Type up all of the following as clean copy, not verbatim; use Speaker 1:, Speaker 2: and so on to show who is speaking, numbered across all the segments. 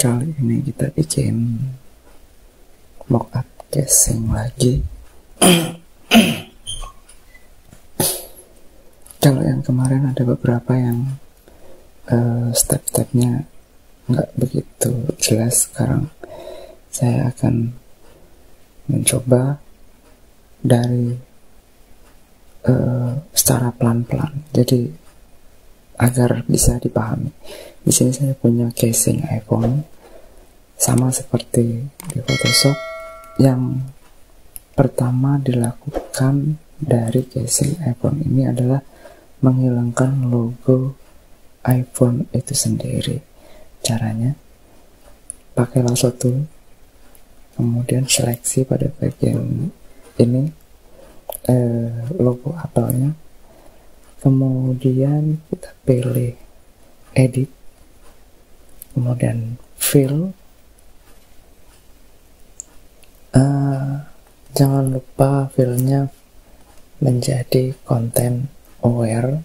Speaker 1: Kali ini kita bikin mockup casing lagi. Kalau yang kemarin ada beberapa yang step-stepnya nggak begitu jelas, sekarang saya akan mencoba dari secara pelan-pelan, jadi agar bisa dipahami. Di sini saya punya casing iPhone, sama seperti di Photoshop. Yang pertama dilakukan dari casing iPhone ini adalah menghilangkan logo iPhone itu sendiri. Caranya pakai lasso tool, kemudian seleksi pada bagian ini logo Apple-nya, kemudian kita pilih edit, kemudian fill. Jangan lupa fillnya menjadi content aware,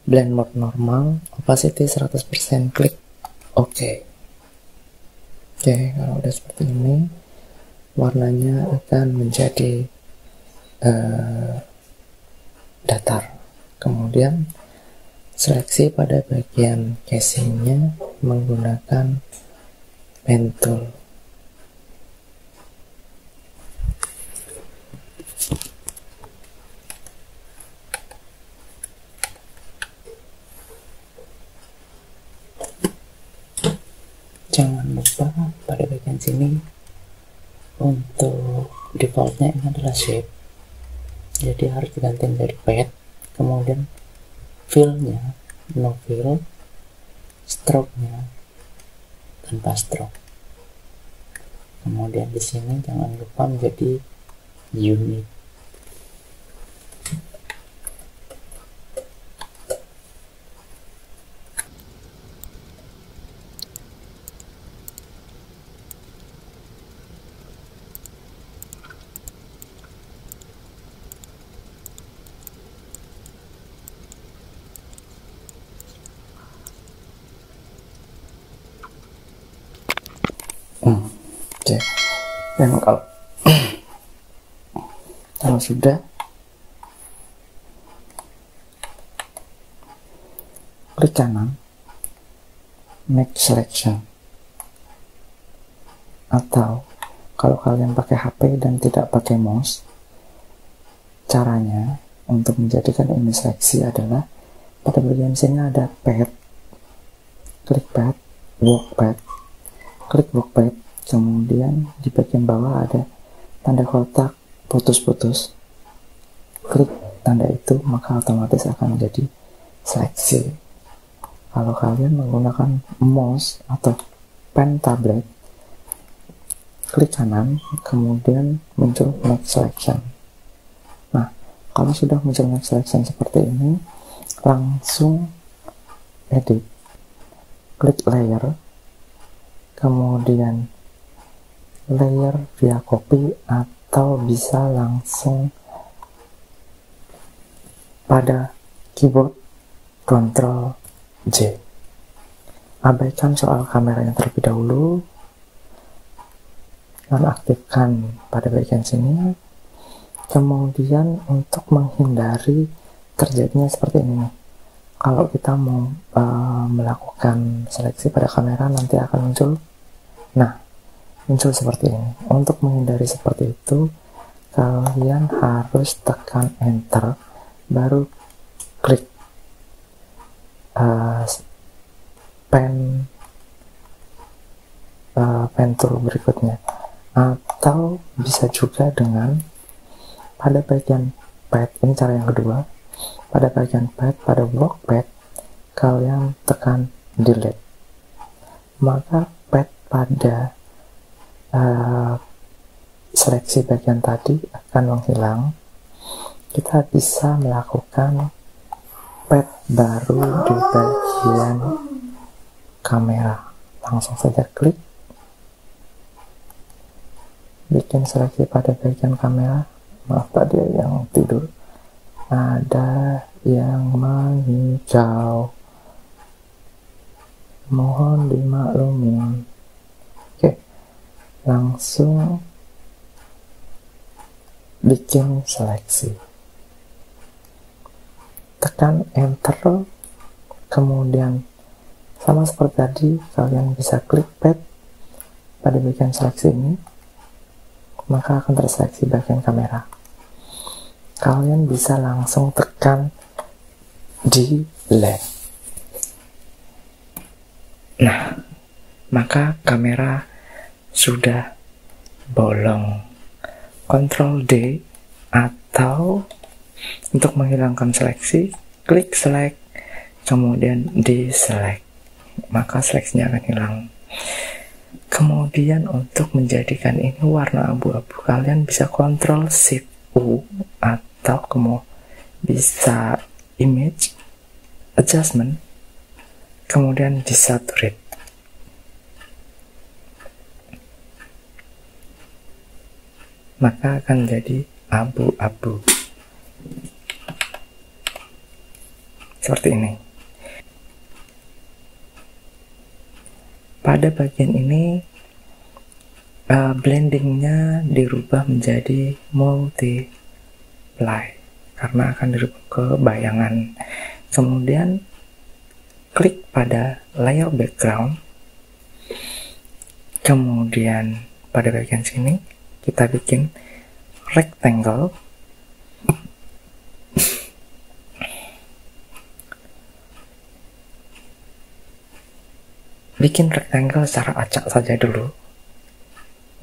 Speaker 1: blend mode normal, opacity 100%, klik OK. Oke, kalau udah seperti ini, warnanya akan menjadi datar. Kemudian seleksi pada bagian casingnya menggunakan pen tool. Jangan lupa pada bagian sini untuk defaultnya ini adalah shape, jadi harus diganti dari pad. Kemudian fill-nya no fill, stroke-nya tanpa stroke. Kemudian di sini jangan lupa menjadi unit. Oke. Dan kalau sudah, klik kanan, make selection. Atau kalau kalian pakai HP dan tidak pakai mouse, caranya untuk menjadikan ini seleksi adalah pada bagian sini ada pad, klik pad, work pad, klik work pad. Kemudian di bagian bawah ada tanda kotak putus-putus, klik tanda itu, maka otomatis akan menjadi seleksi. Kalau kalian menggunakan mouse atau pen tablet, klik kanan, kemudian muncul make selection. Nah, kalau sudah muncul make selection seperti ini, langsung edit, klik layer, kemudian layer via copy, atau bisa langsung pada keyboard Ctrl J. Abaikan soal kameranya terlebih dahulu dan aktifkan pada bagian sini. Kemudian untuk menghindari terjadinya seperti ini, kalau kita mau melakukan seleksi pada kamera, nanti akan muncul seperti ini. Untuk menghindari seperti itu, kalian harus tekan enter, baru klik pen tool berikutnya. Atau bisa juga dengan pada bagian pad, ini cara yang kedua, pada bagian pad, pada work pad, kalian tekan delete, maka pad pada seleksi bagian tadi akan menghilang. Kita bisa melakukan pad baru di bagian kamera. Langsung saja klik, bikin seleksi pada bagian kamera. Maaf tadi yang tidur, ada yang menghijau, mohon dimaklumi. langsung bikin seleksi. Tekan enter, kemudian sama seperti tadi kalian bisa klik pad pada bagian seleksi ini, maka akan terseleksi bagian kamera. Kalian bisa langsung tekan delete. Nah, maka kamera sudah bolong. Ctrl D atau untuk menghilangkan seleksi, klik select, kemudian deselect, maka seleksinya akan hilang. Kemudian untuk menjadikan ini warna abu-abu, kalian bisa Ctrl Shift U atau bisa image adjustment, kemudian desaturate. Maka akan jadi abu-abu seperti ini. Pada bagian ini blendingnya dirubah menjadi multiply karena akan dirubah ke bayangan. Kemudian klik pada layer background, kemudian pada bagian sini kita bikin rectangle, bikin rectangle secara acak saja dulu,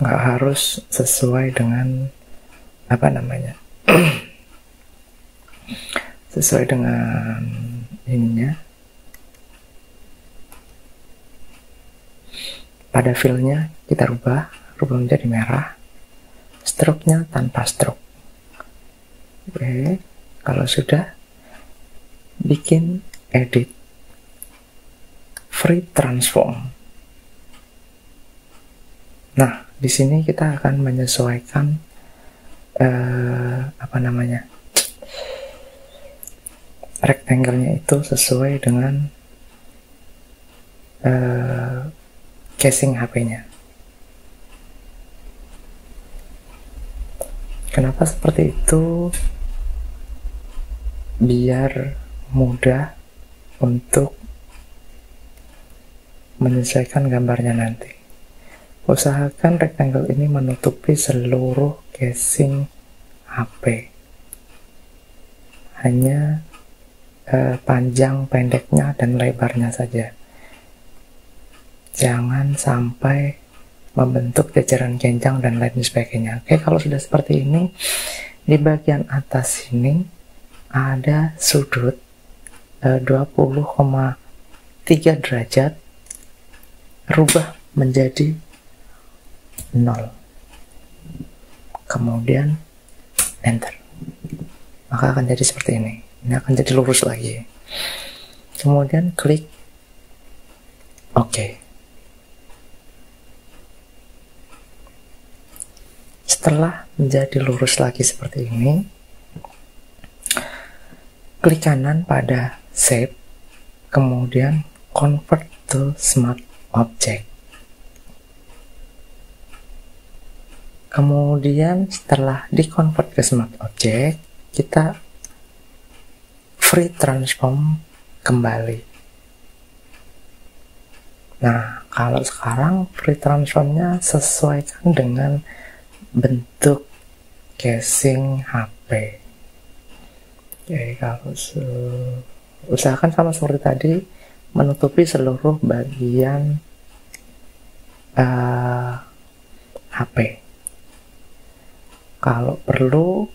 Speaker 1: nggak harus sesuai dengan apa namanya sesuai dengan ininya. Pada fillnya kita rubah menjadi merah, stroke-nya tanpa stroke. Oke, kalau sudah, bikin edit free transform. Nah, di sini kita akan menyesuaikan apa namanya rectangle-nya itu sesuai dengan casing HP-nya. Kenapa seperti itu? Biar mudah untuk menyesuaikan gambarnya nanti. Usahakan rectangle ini menutupi seluruh casing HP. Hanya panjang, pendeknya, dan lebarnya saja. Jangan sampai membentuk jajaran genjang dan lain sebagainya. Oke, kalau sudah seperti ini, di bagian atas ini ada sudut 20,3 derajat, rubah menjadi 0, kemudian enter, maka akan jadi seperti ini. Ini akan jadi lurus lagi. Kemudian klik OK. Setelah menjadi lurus lagi seperti ini, klik kanan pada shape, kemudian convert to smart object. Kemudian setelah di-convert ke smart object, kita free transform kembali. Nah, kalau sekarang free transformnya sesuaikan dengan bentuk casing HP. Oke, kalau usahakan sama seperti tadi, menutupi seluruh bagian HP. Kalau perlu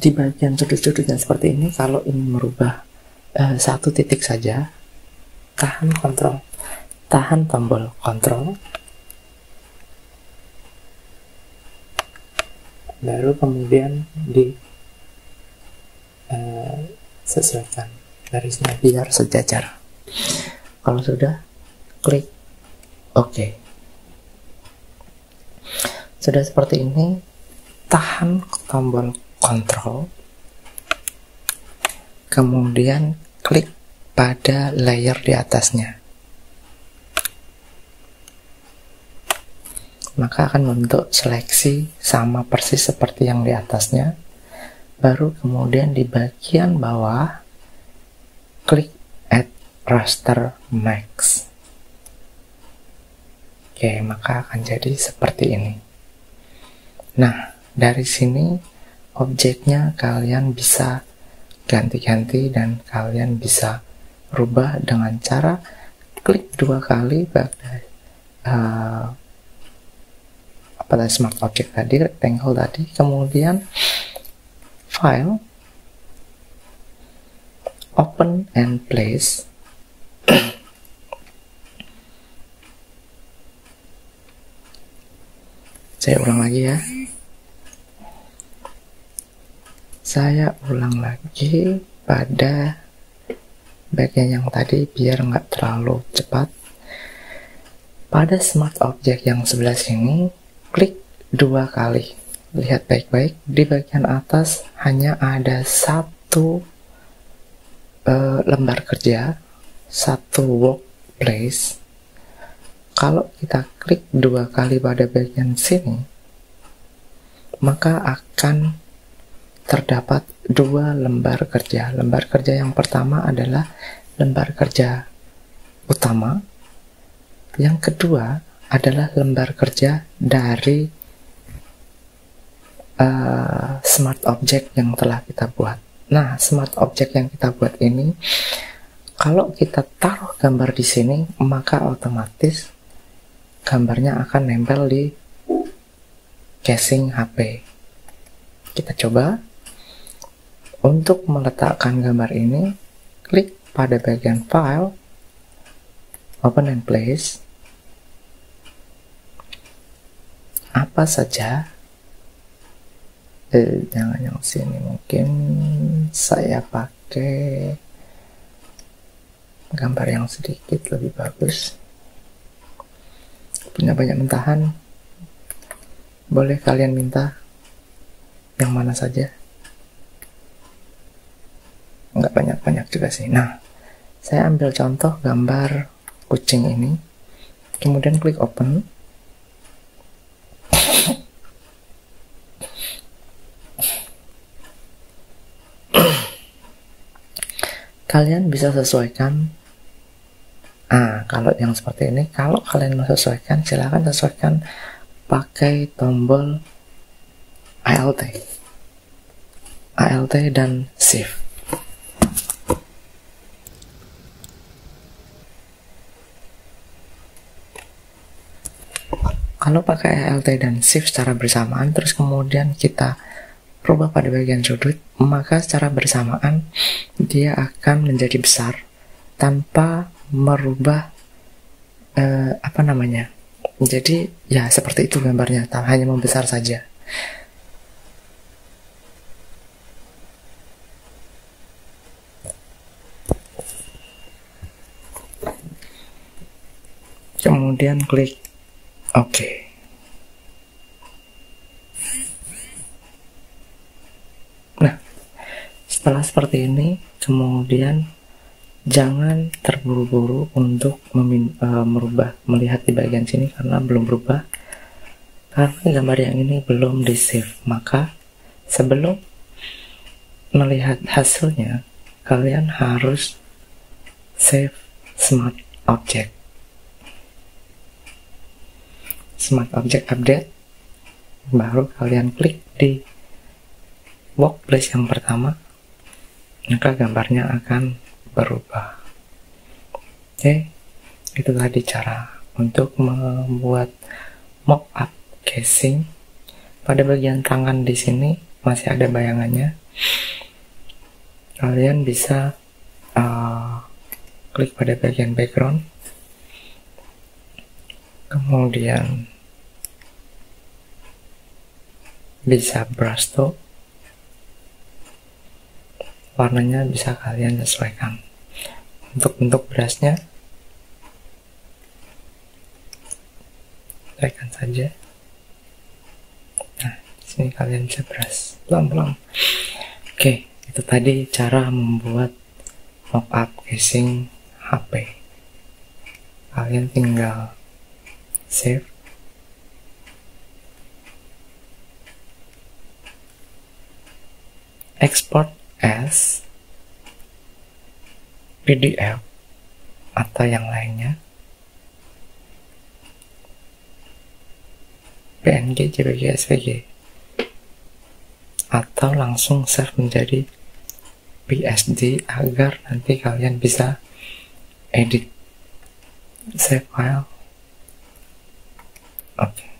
Speaker 1: di bagian sudut-sudutnya seperti ini, kalau ingin merubah satu titik saja, tahan tombol kontrol, baru kemudian sesuaikan garisnya biar sejajar. Kalau sudah, klik OK. Sudah seperti ini, tahan tombol kontrol, kemudian klik pada layer di atasnya. maka akan membentuk seleksi sama persis seperti yang di atasnya. Baru kemudian di bagian bawah klik add raster max. Oke, maka akan jadi seperti ini. Nah, dari sini objeknya kalian bisa ganti-ganti dan kalian bisa rubah dengan cara klik 2 kali pada smart object tadi, rectangle tadi, kemudian file, open and place. Saya ulang lagi ya. Saya ulang lagi pada bagian yang tadi biar nggak terlalu cepat. Pada smart object yang sebelah sini, klik 2 kali. Lihat baik-baik, di bagian atas hanya ada satu lembar kerja, satu workplace. Kalau kita klik 2 kali pada bagian sini, maka akan terdapat 2 lembar kerja. Lembar kerja yang pertama adalah lembar kerja utama, yang kedua adalah lembar kerja dari smart object yang telah kita buat. Nah, smart object yang kita buat ini, kalau kita taruh gambar di sini, maka otomatis gambarnya akan nempel di casing HP. Kita coba. Untuk meletakkan gambar ini, klik pada bagian file, open and place. Apa saja, jangan yang sini, mungkin saya pakai gambar yang sedikit lebih bagus. Punya banyak mentahan, boleh kalian minta yang mana saja, nggak banyak-banyak juga sih. Nah, saya ambil contoh gambar kucing ini, kemudian klik open. Kalian bisa sesuaikan. Kalau yang seperti ini, kalau kalian mau sesuaikan, silahkan sesuaikan pakai tombol ALT dan Shift. Kalau pakai ALT dan Shift secara bersamaan, terus kemudian kita rubah pada bagian sudut, maka secara bersamaan dia akan menjadi besar tanpa merubah jadi ya seperti itu gambarnya, hanya membesar saja. Kemudian klik OK. Nah, setelah seperti ini, kemudian jangan terburu-buru untuk melihat di bagian sini karena belum berubah, karena gambar yang ini belum di save. Maka sebelum melihat hasilnya, kalian harus save smart object. Smart object update, baru kalian klik di workplace yang pertama, maka gambarnya akan berubah. Oke, itu tadi cara untuk membuat mock-up casing. Pada bagian tangan di sini masih ada bayangannya. Kalian bisa klik pada bagian background, kemudian bisa brush stroke, warnanya bisa kalian sesuaikan. Untuk bentuk brushnya, sesuaikan saja. Nah, sini kalian bisa brush pelan-pelan. Oke, itu tadi cara membuat mockup casing HP. Kalian tinggal save, export as PDF atau yang lainnya, PNG, JPG, SVG, atau langsung save menjadi PSD agar nanti kalian bisa edit save file. Oke.